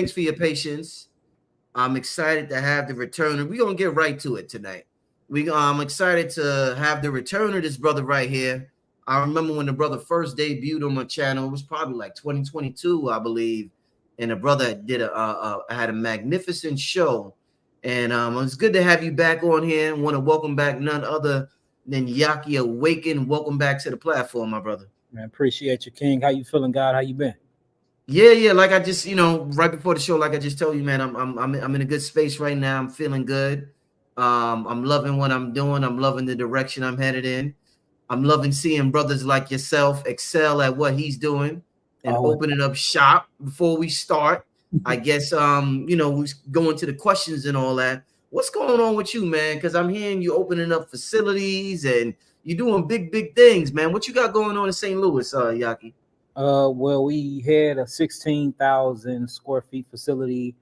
Thanks for your patience. I'm excited to have the returner. We're gonna get right to it tonight. I'm excited to have the returner, this brother right here. I remember when the brother first debuted on my channel. It was probably like 2022, I believe. And the brother did had a magnificent show. And it's good to have you back on here. I want to welcome back none other than Yahki Awakened. Welcome back to the platform, my brother. Man, appreciate you, King. How you feeling, God? How you been? Yeah. Like I just, right before the show, like I just told you, man, I'm in a good space right now. I'm feeling good. I'm loving what I'm doing. I'm loving the direction I'm headed in. I'm loving seeing brothers like yourself excel at what he's doing and opening up shop. Before we start, I guess we go into the questions and all that. What's going on with you, man? Because I'm hearing you opening up facilities and you're doing big things, man. What you got going on in St. Louis, Yahki? Well, we had a 16,000 square feet facility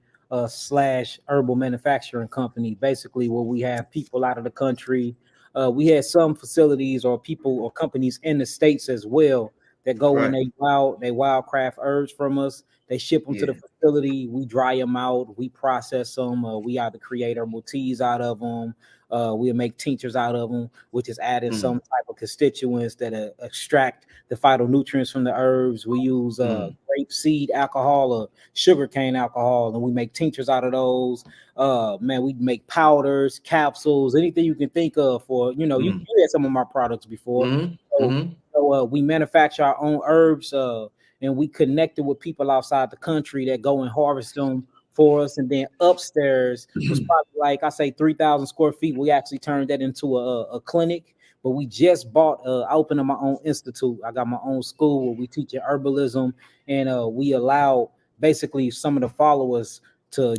slash herbal manufacturing company, basically where we have people out of the country. We had some facilities or people or companies in the States as well that go in, they wildcraft herbs from us. They ship them to the facility. We dry them out. We process them. We either create herbal teas out of them. We'll make tinctures out of them, which is adding some type of constituents that extract the phytonutrients from the herbs. We use grape seed alcohol or sugarcane alcohol, and we make tinctures out of those. Man, we make powders, capsules, anything you can think of for, you had some of my products before. So we manufacture our own herbs, and we connected with people outside the country that go and harvest them for us. And then upstairs was probably like, I say 3,000 square feet. We actually turned that into a clinic, but we just bought, I opened up my own institute. I got my own school where we teach herbalism, and we allow basically some of the followers to,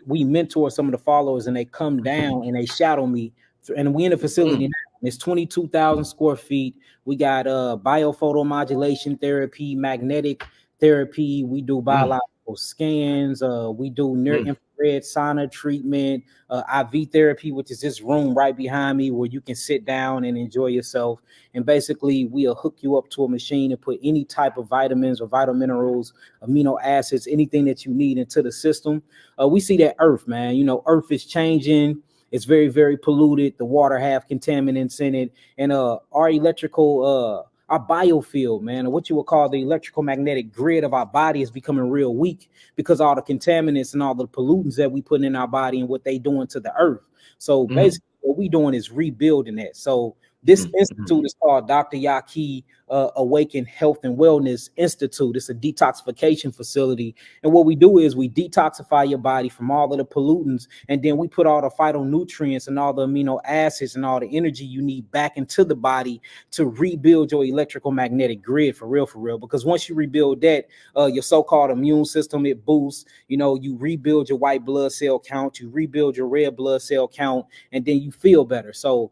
we mentor some of the followers, and they come down and they shadow me. And we in a facility now. It's 22,000 square feet. We got biophotomodulation therapy, magnetic therapy. We do biological scans. We do near-infrared sauna treatment, IV therapy, which is this room right behind me where you can sit down and enjoy yourself. And basically, we'll hook you up to a machine and put any type of vitamins or vital minerals, amino acids, anything that you need into the system. We see that Earth, man. Earth is changing. It's very, very polluted. The water have contaminants in it. And our electrical, our biofield, man, or what you would call the electrical magnetic grid of our body is becoming real weak because all the contaminants and all the pollutants that we put in our body and what they doing to the earth. So basically what we doing is rebuilding that. So this institute is called Dr. Yahki Awakened Health and Wellness Institute. It's a detoxification facility. And what we do is we detoxify your body from all of the pollutants, and then we put all the phytonutrients and all the amino acids and all the energy you need back into the body to rebuild your electrical magnetic grid for real. Because once you rebuild that, your so-called immune system, it boosts. You rebuild your white blood cell count, you rebuild your red blood cell count, and then you feel better. So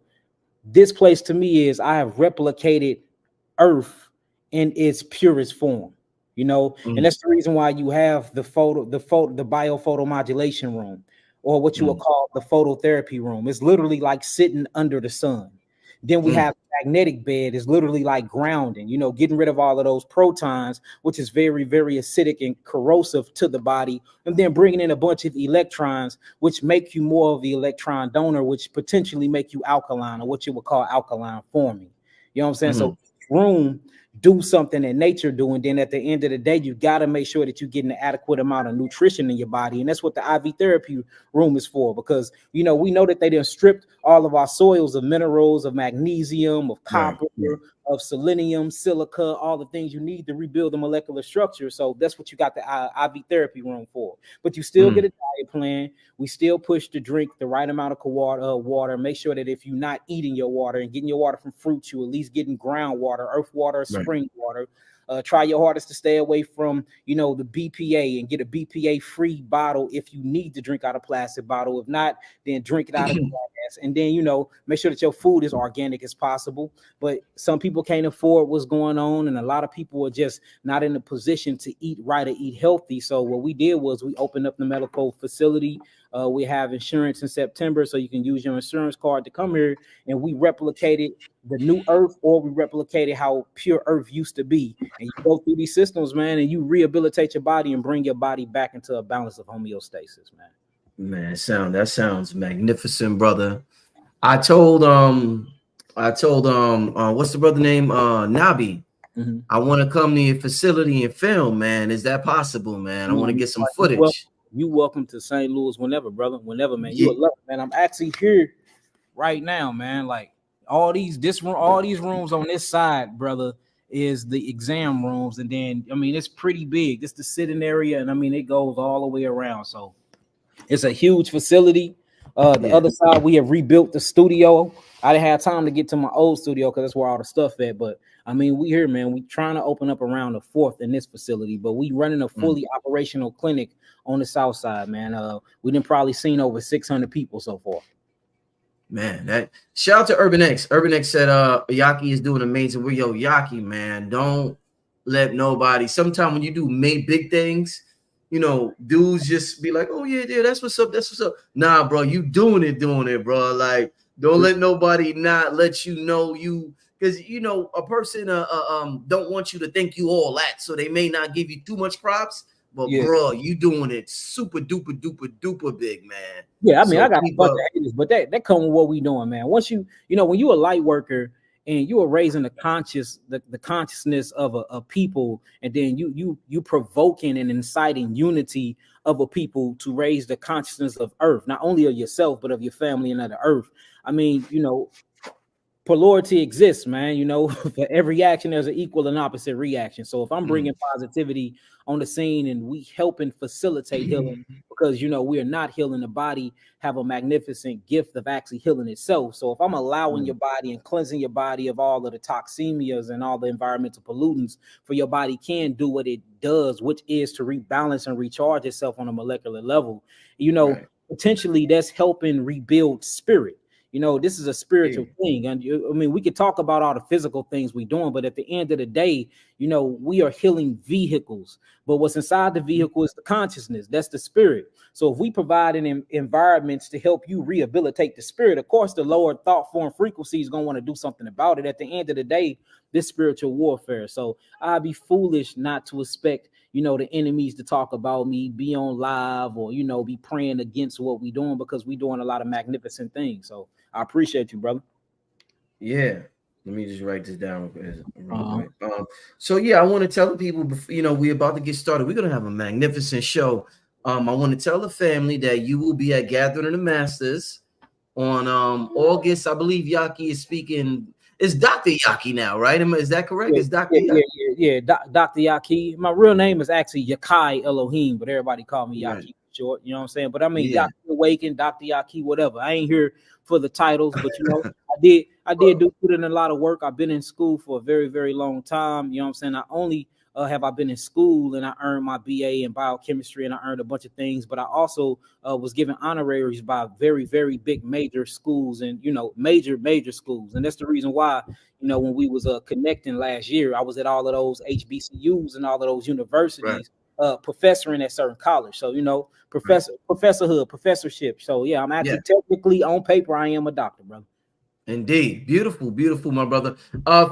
this place to me is I have replicated Earth in its purest form, and that's the reason why you have the biophotomodulation room, or what you will call the phototherapy room. It's literally like sitting under the sun. Then we have magnetic bed is literally like grounding, getting rid of all of those protons, which is very, very acidic and corrosive to the body, and then bringing in a bunch of electrons, which make you more of the electron donor, which potentially make you alkaline, or what you would call alkaline forming. You know what I'm saying? So room do something that nature do, and then at the end of the day, you got to make sure that you're getting an adequate amount of nutrition in your body. And that's what the IV therapy room is for, because we know that they done stripped all of our soils of minerals, of magnesium, of copper, of selenium, silica, all the things you need to rebuild the molecular structure. So that's what you got the IV therapy room for. But you still get a diet plan. We still push to drink the right amount of water. Make sure that if you're not eating your water and getting your water from fruits, you at least getting groundwater, earth water, spring water. Try your hardest to stay away from, the BPA, and get a BPA free bottle if you need to drink out of a plastic bottle. If not, then drink it out of the glass. plants, and then, you know, make sure that your food is organic as possible. But some people can't afford what's going on, and a lot of people are just not in a position to eat right or eat healthy. So what we did was we opened up the medical facility. We have insurance in September, so you can use your insurance card to come here, and we replicated the new earth, or we replicated how pure earth used to be. And you go through these systems, man, and you rehabilitate your body and bring your body back into a balance of homeostasis, man. Man, that sounds magnificent, brother. I told what's the brother name? Nabi. Mm-hmm. I want to come to your facility and film, man. Is that possible, man? I want to get some footage. You welcome to St. Louis whenever, brother. Whenever, man. You love it, man. I'm actually here right now, man. Like all these rooms on this side, brother, is the exam rooms, and then I mean it's pretty big. It's the sitting area, and I mean it goes all the way around. So it's a huge facility. The other side, we have rebuilt the studio. I didn't have time to get to my old studio because that's where all the stuff at. But I mean, we here, man. We trying to open up around the 4th in this facility, but we running a fully operational clinic on the south side, man. We done probably seen over 600 people so far. Man, that shout out to Urban X. Urban X said Yahki is doing amazing. We're Yahki, man. Don't let nobody. Sometimes when you do big things, you know, dudes just be like, oh yeah, that's what's up. That's what's up. Nah, bro, you doing it, bro. Like, don't let nobody not let you know you, because you know a person don't want you to think you all that, so they may not give you too much props. But bro, you doing it super duper big, man. Yeah, I mean, I got a bunch of haters, but that come with what we doing, man. Once you know, when you a light worker and you are raising the consciousness of a people, and then you provoking and inciting unity of a people to raise the consciousness of earth, not only of yourself but of your family and of the earth. I mean, you know, polarity exists, man. You know, for every action there's an equal and opposite reaction. So if I'm bringing positivity on the scene and we helping facilitate healing, because you know we are not healing, the body have a magnificent gift of actually healing itself. So if I'm allowing your body and cleansing your body of all of the toxemias and all the environmental pollutants, for your body can do what it does, which is to rebalance and recharge itself on a molecular level, you know, potentially that's helping rebuild spirit. You know, this is a spiritual thing. And I mean, we could talk about all the physical things we're doing, but at the end of the day, you know, we are healing vehicles. But what's inside the vehicle is the consciousness. That's the spirit. So if we provide an environments to help you rehabilitate the spirit, of course, the lower thought form frequency is going to want to do something about it. At the end of the day, this spiritual warfare. So I'd be foolish not to expect, you know, the enemies to talk about me, be on live, or, you know, be praying against what we're doing, because we're doing a lot of magnificent things. So I appreciate you, brother. Yeah. Let me just write this down. So yeah, I want to tell the people, you know, we're about to get started. We're going to have a magnificent show. I want to tell the family that you will be at Gathering of the Masters on August. I believe Yahki is speaking. It's Dr. Yahki now, right? Is that correct? It's Dr. Yahki? Yeah. Dr. Yahki. My real name is actually Yahki Elohim, but everybody call me Yahki for short. You know what I'm saying? But I mean, Yahki Awakened, Dr. Yahki, whatever. I ain't here for the titles, but you know, I did put in a lot of work. I've been in school for a very, very long time. You know what I'm saying? Not only have I been in school and I earned my BA in biochemistry and I earned a bunch of things, but I also was given honoraries by very, very big major schools, and, you know, major schools. And that's the reason why, you know, when we was connecting last year, I was at all of those HBCUs and all of those universities, professoring at certain college. So, you know, professorhood, professorship. So yeah, I'm actually technically on paper, I am a doctor, brother. Indeed. Beautiful, my brother.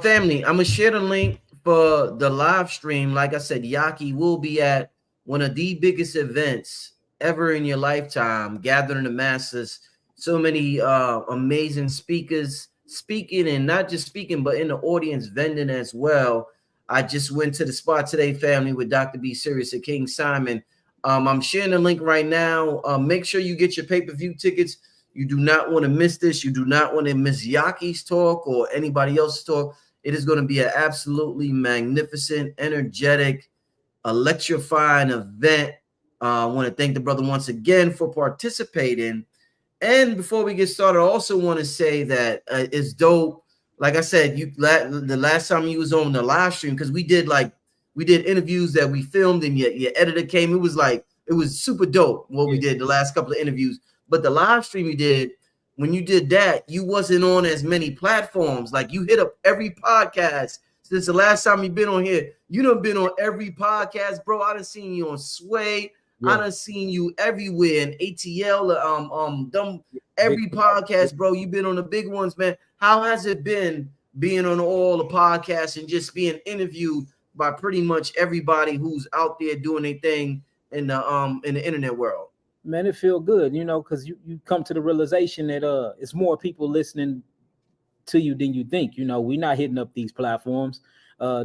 Family, I'm gonna share the link for the live stream. Like I said, Yahki will be at one of the biggest events ever in your lifetime, Gathering the Masses. So many amazing speakers speaking, and not just speaking, but in the audience vending as well. I just went to the spot today, family, with Dr. B. Sirius and King Simon. I'm sharing the link right now. Make sure you get your pay-per-view tickets. You do not want to miss this. You do not want to miss Yahki's talk or anybody else's talk. It is going to be an absolutely magnificent, energetic, electrifying event. I want to thank the brother once again for participating. And before we get started, I also want to say that it's dope. Like I said, the last time you was on the live stream, because we did interviews that we filmed, and your editor came. It was super dope what we did the last couple of interviews. But the live stream we did, when you did that, you wasn't on as many platforms. Like you hit up every podcast since the last time you've been on here. You done been on every podcast, bro. I done seen you on Sway. Yeah. I done seen you everywhere in ATL, every podcast, bro. You've been on the big ones, man. How has it been being on all the podcasts and just being interviewed by pretty much everybody who's out there doing their thing in the internet world? Man, it feel good, you know, because you come to the realization that it's more people listening to you than you think. You know, we're not hitting up these platforms.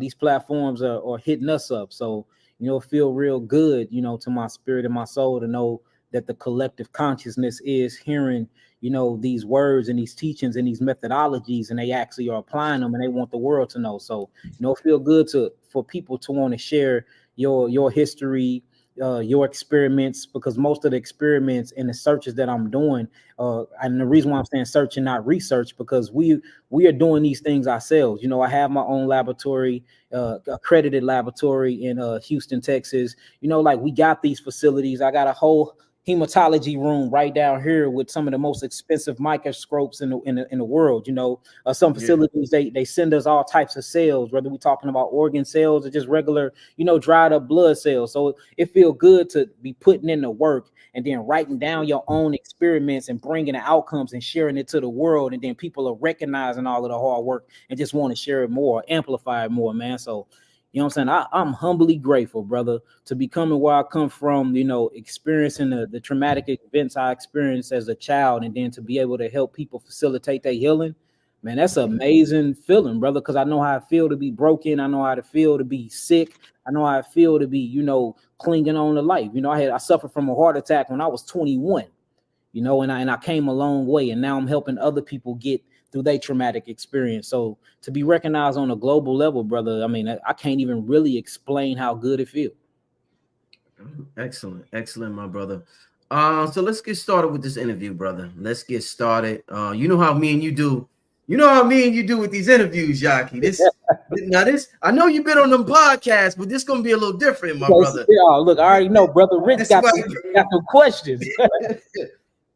These platforms are hitting us up. So, you know, feel real good, you know, to my spirit and my soul to know that the collective consciousness is hearing, you know, these words and these teachings and these methodologies, and they actually are applying them, and they want the world to know. So, you know, feel good for people to want to share your history, your experiments, because most of the experiments and the searches that I'm doing, and the reason why I'm saying search and not research, because we are doing these things ourselves. You know, I have my own laboratory, accredited laboratory in Houston, Texas. You know, like we got these facilities. I got a whole hematology room right down here with some of the most expensive microscopes in the world. You know, some facilities, they send us all types of cells, whether we're talking about organ cells or just regular, you know, dried up blood cells. So it feels good to be putting in the work and then writing down your own experiments and bringing the outcomes and sharing it to the world. And then people are recognizing all of the hard work and just want to share it more, amplify it more, man. So, you know what I'm saying? I'm humbly grateful, brother, to be coming where I come from, you know, experiencing the traumatic events I experienced as a child, and then to be able to help people facilitate their healing. Man, that's an amazing feeling, brother, because I know how I feel to be broken. I know how to feel to be sick. I know how I feel to be, you know, clinging on to life. You know, I suffered from a heart attack when I was 21, you know, and I came a long way, and now I'm helping other people get through their traumatic experience. So to be recognized on a global level, brother, I mean, I can't even really explain how good it feels. Excellent, my brother. So let's get started with this interview, brother. Let's get started. You know how me and you do. You know how me and you do with these interviews, Yahki. I know you've been on them podcasts, but this gonna be a little different, my brother. Yeah, look, I already know, brother. Rich got some questions.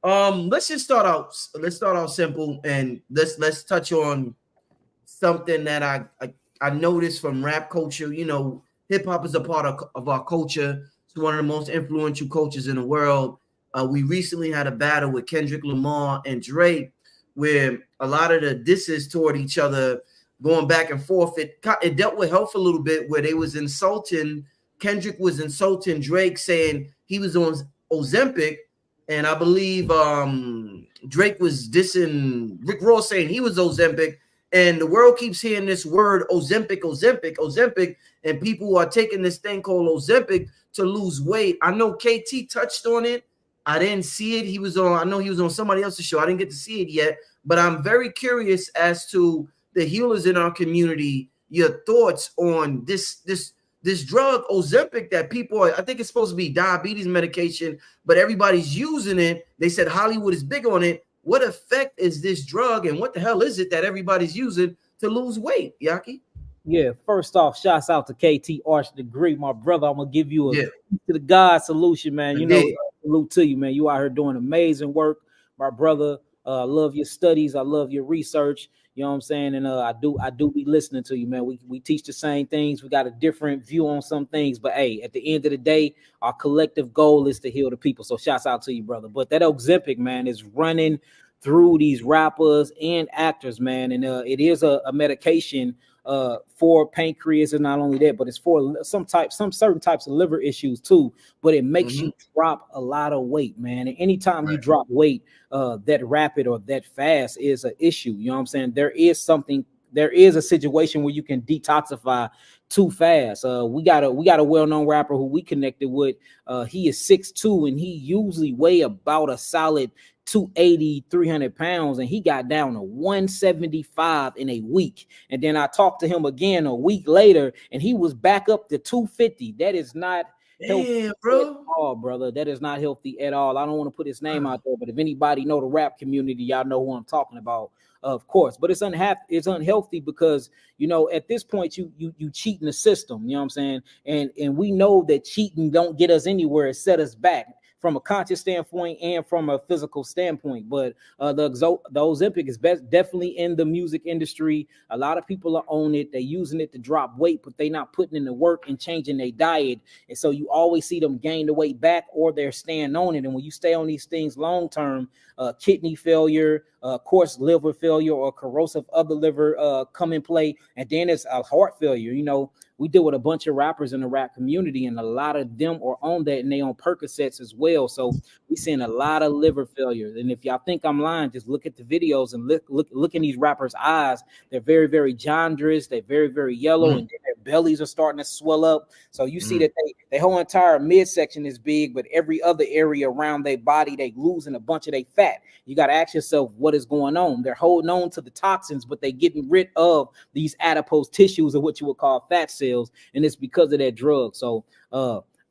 Let's just start out. Let's start out simple, and let's touch on something that I noticed from rap culture. You know, hip hop is a part of our culture. It's one of the most influential cultures in the world. We recently had a battle with Kendrick Lamar and Drake, where a lot of the disses toward each other, going back and forth. It dealt with health a little bit, where they was insulting. Kendrick was insulting Drake, saying he was on Ozempic. And I believe Drake was dissing Rick Ross, saying he was Ozempic. And the world keeps hearing this word Ozempic, and people are taking this thing called Ozempic to lose weight. I know KT touched on it. I didn't see it. I know he was on somebody else's show. I didn't get to see it yet, but I'm very curious as to the healers in our community, your thoughts on this drug Ozempic that people I think it's supposed to be diabetes medication, but everybody's using it. They said Hollywood is big on it. What effect is this drug, and what the hell is it that everybody's using to lose weight, Yahki? Yeah, first off, shouts out to KT Arch Degree, my brother. I'm gonna give you to the God solution, man. You know, salute to you, man. You out here doing amazing work, my brother. I love your studies. I love your research. You know what I'm saying? And I do be listening to you, man. We teach the same things. We got a different view on some things, but hey, at the end of the day, our collective goal is to heal the people. So shouts out to you, brother. But that Ozempic, man, is running through these rappers and actors, man. And it is a medication for pancreas, and not only that, but it's for some certain types of liver issues too. But it makes you drop a lot of weight, man. And anytime you drop weight that rapid or that fast is an issue. You know what I'm saying? There is a situation where you can detoxify too fast. We got a well-known rapper who we connected with. He is 6'2", and he usually weigh about a solid 280, 300 pounds, and he got down to 175 in a week. And then I talked to him again a week later, and he was back up to 250. That is not healthy, bro. At all, brother. That is not healthy at all. I don't want to put his name out there, but if anybody know the rap community, y'all know who I'm talking about, of course. But it's unhealthy because, you know, at this point you cheating the system. You know what I'm saying? And we know that cheating don't get us anywhere. It set us back. from a conscious standpoint and from a physical standpoint. But the Ozempic is definitely in the music industry. A lot of people are on it. They're using it to drop weight, but they're not putting in the work and changing their diet. And so you always see them gain the weight back, or they're staying on it. And when you stay on these things long term, kidney failure, of course, liver failure or corrosive of the liver come in play. And then it's a heart failure. You know, we deal with a bunch of rappers in the rap community, and a lot of them are on that, and they on Percocets as well. So we seeing a lot of liver failure. And if y'all think I'm lying, just look at the videos and look in these rappers' eyes. They're very, very jaundiced. They're very, very yellow, and then their bellies are starting to swell up. So you see that their whole entire midsection is big, but every other area around their body, they losing a bunch of their fat. You got to ask yourself, what is going on? They're holding on to the toxins, but they're getting rid of these adipose tissues, or what you would call fat cells, and it's because of that drug. So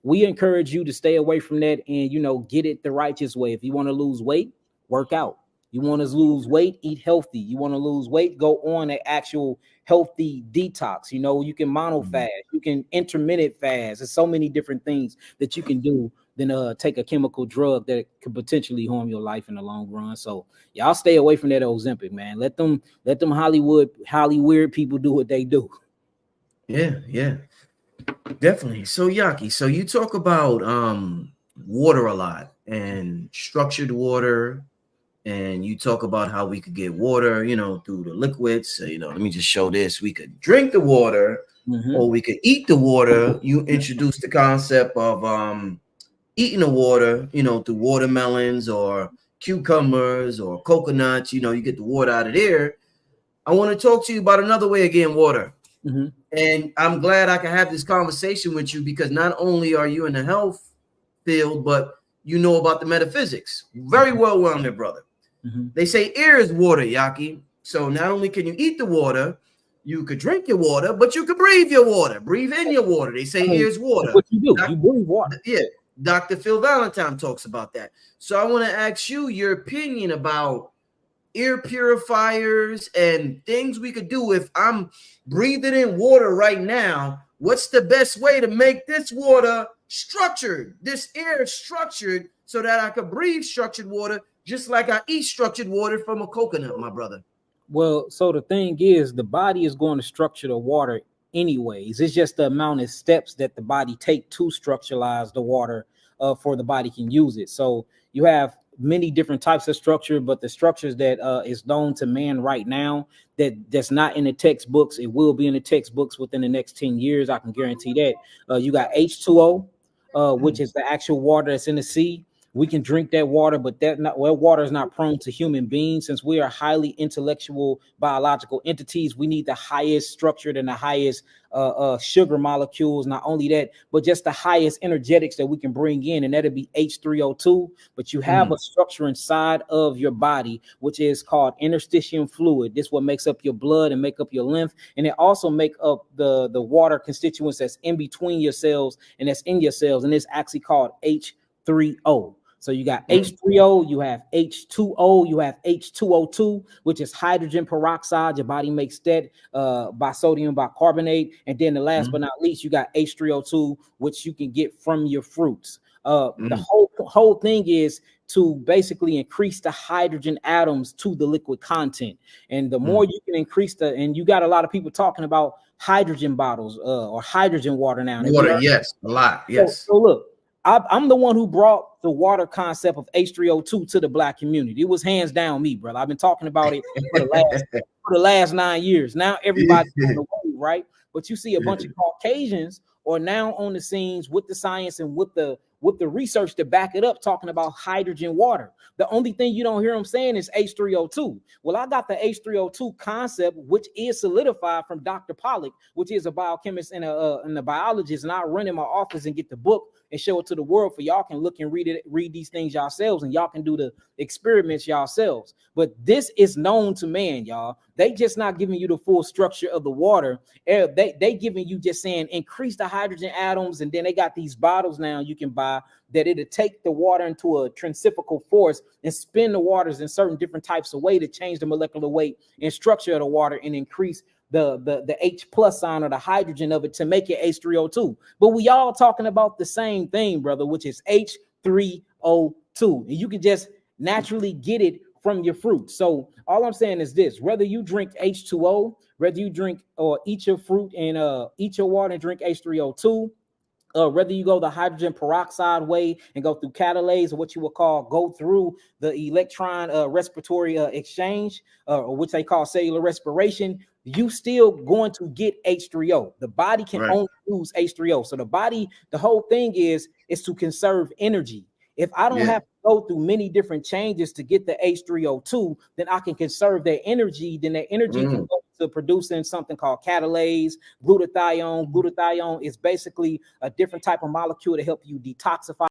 we encourage you to stay away from that and, you know, get it the righteous way. If you want to lose weight, work out. You want to lose weight, eat healthy. You want to lose weight, go on an actual healthy detox. You know, you can mono fast, you can intermittent fast. There's so many different things that you can do than take a chemical drug that could potentially harm your life in the long run. So y'all stay away from that Ozempic, man. Let them Hollywood people do what they do. Yeah, definitely. So Yahki, so you talk about water a lot and structured water, and you talk about how we could get water, you know, through the liquids. So, you know, let me just show this. We could drink the water, or we could eat the water. You introduced the concept of eating the water, you know, through watermelons or cucumbers or coconuts. You know, you get the water out of there. I want to talk to you about another way of getting water. And I'm glad I can have this conversation with you, because not only are you in the health field, but you know about the metaphysics very well-rounded, brother. They say air is water, Yahki. So not only can you eat the water, you could drink your water, but you could breathe your water, breathe in your water. They say air is water. What you do, you breathe water. Yeah, Dr. Phil Valentine talks about that. So I want to ask you your opinion about air purifiers and things we could do. If I'm breathing in water right now, what's the best way to make this water structured, this air structured, so that I could breathe structured water just like I eat structured water from a coconut, my brother? Well, so the thing is, the body is going to structure the water anyways. It's just the amount of steps that the body take to structuralize the water for the body can use it. So you have many different types of structure, but the structures that is known to man right now, that's not in the textbooks, it will be in the textbooks within the next 10 years. I can guarantee that. You got H2O, which is the actual water that's in the sea. We can drink that water, but water is not prone to human beings. Since we are highly intellectual biological entities, we need the highest structured and the highest sugar molecules. Not only that, but just the highest energetics that we can bring in, and that'd be H3O2. But you have a structure inside of your body, which is called interstitial fluid. This is what makes up your blood and make up your lymph, and it also make up the water constituents that's in between your cells and that's in your cells, and it's actually called H3O. So you got H3O, you have H2O, you have H2O2, which is hydrogen peroxide. Your body makes that by sodium bicarbonate. And then the last but not least, you got H3O2, which you can get from your fruits. The whole thing is to basically increase the hydrogen atoms to the liquid content. And the more you can increase and you got a lot of people talking about hydrogen bottles or hydrogen water now. Water, yes, a lot, yes. So look, I'm the one who brought the water concept of H3O2 to the Black community. It was hands down me, brother. I've been talking about it for the last 9 years. Now everybody's on the way, right? But you see a bunch of Caucasians are now on the scenes with the science and with the research to back it up, talking about hydrogen water. The only thing you don't hear them saying is H3O2. Well, I got the H3O2 concept, which is solidified from Dr. Pollack, which is a biochemist and a biologist, and I run in my office and get the book and show it to the world for y'all can look and read these things yourselves, and y'all can do the experiments yourselves. But this is known to man, y'all. They just not giving you the full structure of the water. They giving you just saying increase the hydrogen atoms, and then they got these bottles now you can buy that it'll take the water into a centrifugal force and spin the waters in certain different types of way to change the molecular weight and structure of the water and increase the H plus sign or the hydrogen of it to make it H3O2. But we all talking about the same thing, brother, which is H3O. And you can just naturally get it from your fruit. So all I'm saying is this: whether you drink H2O, whether you drink or eat your fruit and eat your water and drink H3O2, whether you go the hydrogen peroxide way and go through catalase, or what you would call go through the electron respiratory exchange, or which they call cellular respiration, you still going to get H3O. The body can only use H3O. So the whole thing is to conserve energy. If I don't have to go through many different changes to get the H3O2, then I can conserve that energy. Then that energy can go to producing something called catalase, glutathione. Glutathione is basically a different type of molecule to help you detoxify